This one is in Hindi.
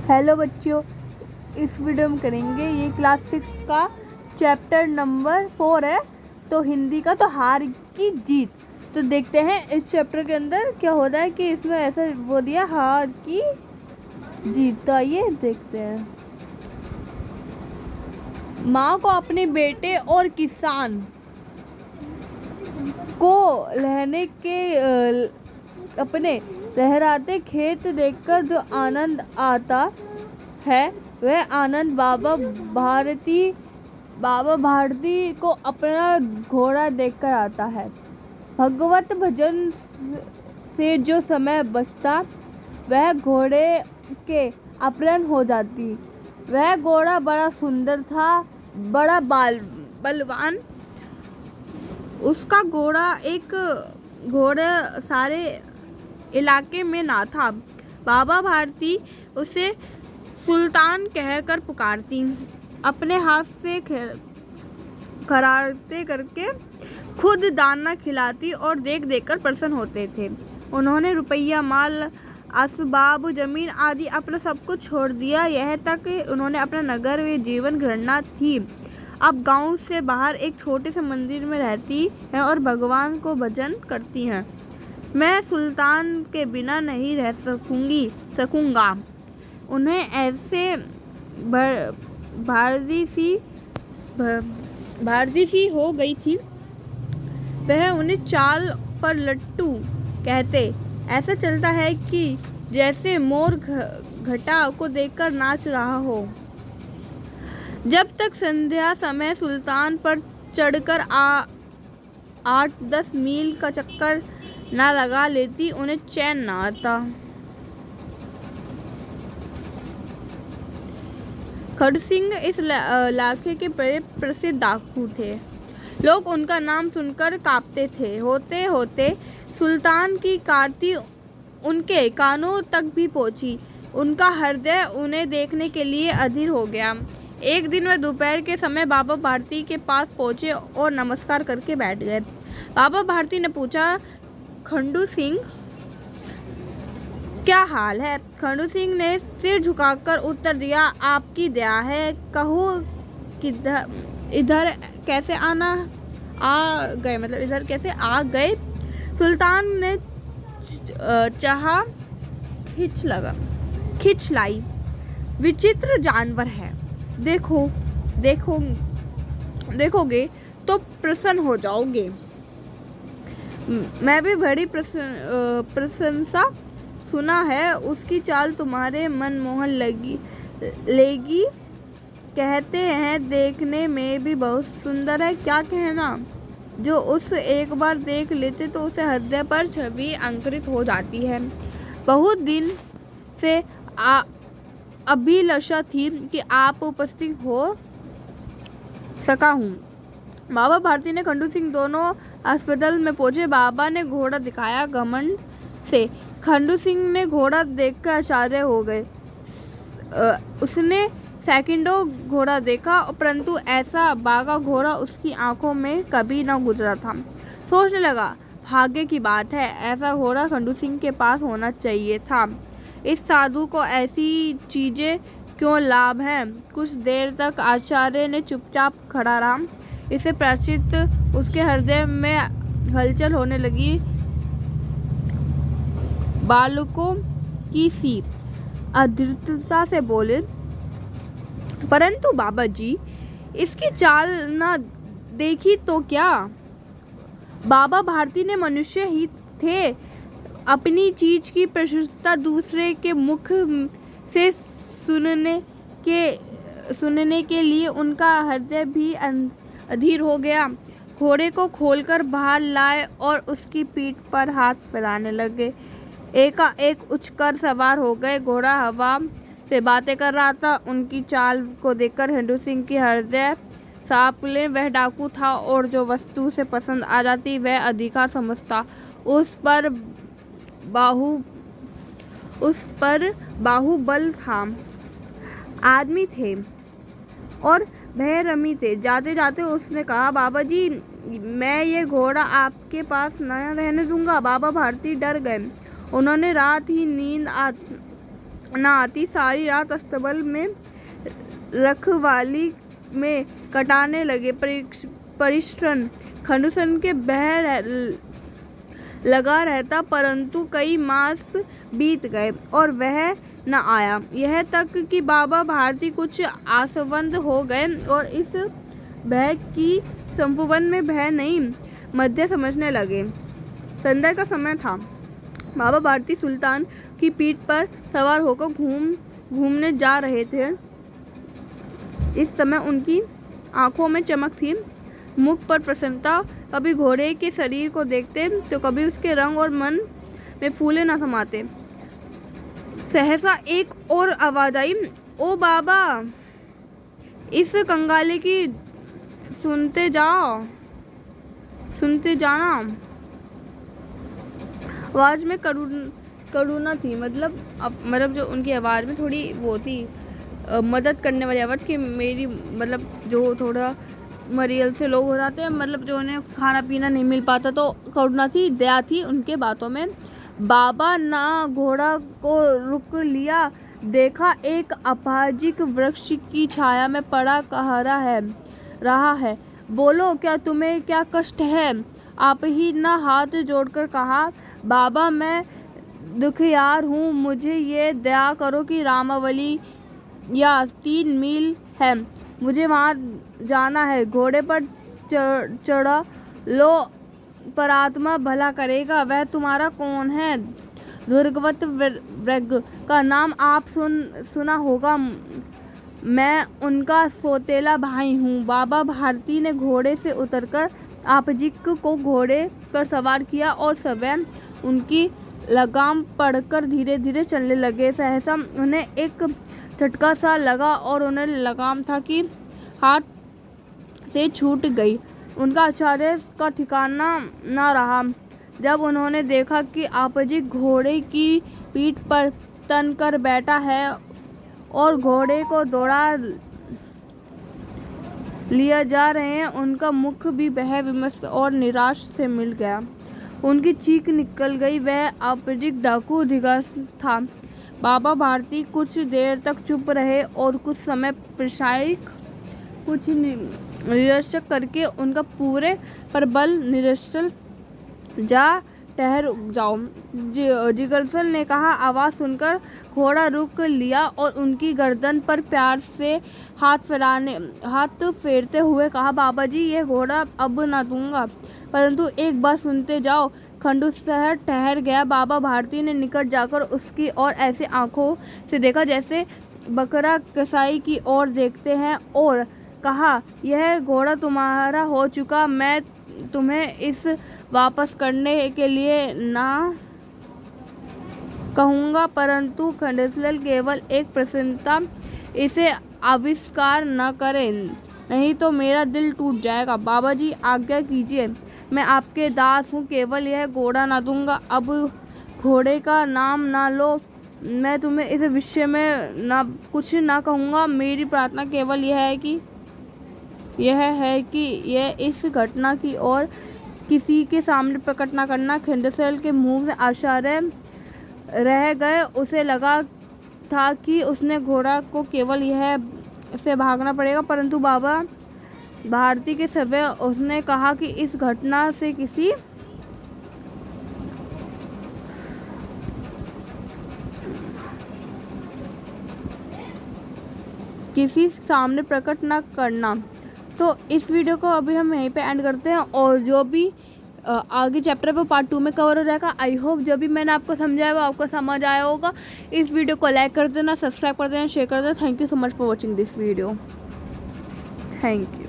हेलो बच्चों, इस वीडियो में करेंगे ये क्लास 6 का चैप्टर नंबर 4 है। तो हिंदी का तो हार की जीत। तो देखते हैं इस चैप्टर के अंदर क्या होता है कि इसमें ऐसा वो दिया हार की जीत। तो आइए देखते हैं। माँ को अपने बेटे और किसान को रहने के अपने लहराते खेत देखकर जो आनंद आता है वह आनंद बाबा भारती को अपना घोड़ा देखकर आता है। भगवत भजन से जो समय बचता वह घोड़े के अपहरण हो जाती। वह घोड़ा बड़ा सुंदर था, बड़ा बलवान। उसका घोड़ा सारे इलाके में ना था। बाबा भारती उसे सुल्तान कहकर पुकारती, अपने हाथ से खराटे करके खुद दाना खिलाती और देख देखकर प्रसन्न होते थे। उन्होंने रुपया, माल, असबाब, जमीन आदि अपना सब कुछ छोड़ दिया। यह तक उन्होंने अपना नगर में जीवन गणना थी। अब गांव से बाहर एक छोटे से मंदिर में रहती हैं और भगवान को भजन करती हैं। मैं सुल्तान के बिना नहीं रह सकूंगा। उन्हें ऐसे भारती सी हो गई थी। वह उन्हें चाल पर लट्टू कहते। ऐसा चलता है कि जैसे मोर घटा को देखकर नाच रहा हो। जब तक संध्या समय सुल्तान पर चढ़कर 8-10 मील का चक्कर ना लगा लेती, उन्हें चैन ना आता। खड़ू सिंह इस इलाके के बड़े प्रसिद्ध डाकू थे। लोग उनका नाम सुनकर कांपते थे। होते होते सुल्तान की कीर्ति उनके कानों तक भी पहुंची। उनका हृदय उन्हें देखने के लिए अधीर हो गया। एक दिन वह दोपहर के समय बाबा भारती के पास पहुंचे और नमस्कार करके बैठ गए। बाबा भारती ने पूछा, खंडू सिंह, क्या हाल है? खंडू सिंह ने सिर झुकाकर उत्तर दिया, आपकी दया है। कहो इधर कैसे आ गए? सुल्तान ने चाह खिंच लाई। विचित्र जानवर है, देखोगे तो प्रसन्न हो जाओगे। मैं भी बड़ी प्रशंसा सुना है। उसकी चाल तुम्हारे मन मोहन लेगी। कहते हैं देखने में भी बहुत सुंदर है। क्या कहना, जो उसे एक बार देख लेते तो उसे हृदय पर छवि अंकित हो जाती है। बहुत दिन से अभिलाषा थी कि आप उपस्थित हो सका हूँ। बाबा भारती ने खंडू सिंह दोनों अस्पताल में पहुंचे। बाबा ने घोड़ा दिखाया घमंड से। खंडू सिंह ने घोड़ा देखकर आश्चर्य हो गए। उसने सेकंडों घोड़ा देखा, परंतु ऐसा बागा घोड़ा उसकी आंखों में कभी न गुजरा था। सोचने लगा, भाग्य की बात है, ऐसा घोड़ा खंडू सिंह के पास होना चाहिए था। इस साधु को ऐसी चीजें क्यों लाभ है? कुछ देर तक आचार्य ने चुपचाप खड़ा रहा। इसे प्रचित उसके हृदय में हलचल होने लगी। बालकों की सी अधीरता से बोले, परंतु बाबा जी, इसकी चाल न देखी तो क्या? बाबा भारती ने मनुष्य ही थे। अपनी चीज की प्रशंसा दूसरे के मुख से सुनने के लिए उनका हृदय भी अधीर हो गया। घोड़े को खोलकर बाहर लाए और उसकी पीठ पर हाथ फैलाने लगे। एकाएक उछकर सवार हो गए। घोड़ा हवा से बातें कर रहा था। उनकी चाल को देखकर खंडू सिंह की हृदय साँपले। वह डाकू था और जो वस्तु से पसंद आ जाती वह अधिकार समझता। उस पर बाहुबल था। आदमी थे और बेरहमी थे। जाते जाते उसने कहा, बाबा जी, मैं ये घोड़ा आपके पास न रहने दूंगा। बाबा भारती डर गए। उन्होंने रात ही नींद न आती। सारी रात अस्तबल में रखवाली में कटाने लगे। परिश्रम खंडूसन के लगा रहता, परंतु कई मास बीत गए और वह न आया। यह तक कि बाबा भारती कुछ आसवंद हो गए और इस भय की संपूर्ण में भय नहीं मध्य समझने लगे। संध्या का समय था। बाबा भारती सुल्तान की पीठ पर सवार होकर घूमने जा रहे थे। इस समय उनकी आंखों में चमक थी, मुख पर प्रसन्नता। कभी घोड़े के शरीर को देखते तो कभी उसके रंग और मन में फूले न समाते। सहसा एक और आवाज आई, ओ बाबा, इस कंगाले की सुनते जाना। आवाज में करुणा थी, मतलब जो उनकी आवाज में थोड़ी वो थी मदद करने वाली आवाज की। मेरी मतलब जो थोड़ा मरियल से लोग हो जाते हैं, मतलब जो उन्हें खाना पीना नहीं मिल पाता, तो करुणा थी, दया थी उनके बातों में। बाबा ना घोड़ा को रुक लिया, देखा एक अपाजिक वृक्ष की छाया में पड़ा रहा है। बोलो, क्या तुम्हें क्या कष्ट है? आप ही ना हाथ जोड़कर कहा, बाबा मैं दुखियार हूँ, मुझे ये दया करो कि रामावली या 3 मील है, मुझे वहाँ जाना है। घोड़े पर चढ़ा लो, परात्मा भला करेगा। वह तुम्हारा कौन है? दुर्गवत वृग का नाम आप सुना होगा, मैं उनका सौतेला भाई हूँ। बाबा भारती ने घोड़े से उतरकर आपजिक को घोड़े पर सवार किया और स्वयं उनकी लगाम पड़कर धीरे धीरे चलने लगे। सहसा उन्हें एक झटका सा लगा और उन्हें लगाम था कि हाथ से छूट गई। उनका आश्चर्य का ठिकाना न रहा जब उन्होंने देखा कि आपजिक घोड़े की पीठ पर तन कर बैठा है और घोड़े को दौड़ा लिया जा रहे हैं। उनका मुख भी वह विमर्श और निराश से मिल गया। उनकी चीख निकल गई। वह आपजिक डाकू दिगास था। बाबा भारती कुछ देर तक चुप रहे और कुछ समय प्रशायक कुछ निरीक्षक करके उनका पूरे पर बल निरसल जा ठहर जाओ। जिगरसल ने कहा। आवाज़ सुनकर घोड़ा रुक लिया और उनकी गर्दन पर प्यार से हाथ फेरते हुए कहा, बाबा जी, यह घोड़ा अब ना दूंगा, परंतु एक बात सुनते जाओ। खंडूसर ठहर गया। बाबा भारती ने निकट जाकर उसकी ओर ऐसे आंखों से देखा जैसे बकरा कसाई की ओर देखते हैं और कहा, यह घोड़ा तुम्हारा हो चुका, मैं तुम्हें इस वापस करने के लिए ना कहूँगा, परंतु खंडूसर केवल एक प्रसन्नता, इसे आविष्कार न करें, नहीं तो मेरा दिल टूट जाएगा। बाबा जी, आज्ञा कीजिए, मैं आपके दास हूँ, केवल यह घोड़ा ना दूंगा। अब घोड़े का नाम ना लो, मैं तुम्हें इस विषय में कुछ ना कहूँगा। मेरी प्रार्थना केवल यह है कि यह इस घटना की और किसी के सामने प्रकट न करना। खंडूसर के मुंह में आश्चर्य रह गए। उसे लगा था कि उसने घोड़ा को केवल यह से भागना पड़ेगा, परंतु बाबा भारती के समय उसने कहा कि इस घटना से किसी सामने प्रकट न करना। तो इस वीडियो को अभी हम यहीं पे एंड करते हैं और जो भी आगे चैप्टर वो पार्ट 2 में कवर हो जाएगा। आई होप जो भी मैंने आपको समझाया वो आपको समझ आया होगा। इस वीडियो को लाइक कर देना, सब्सक्राइब कर देना, शेयर कर देना। Thank you so much for watching this video. Thank you.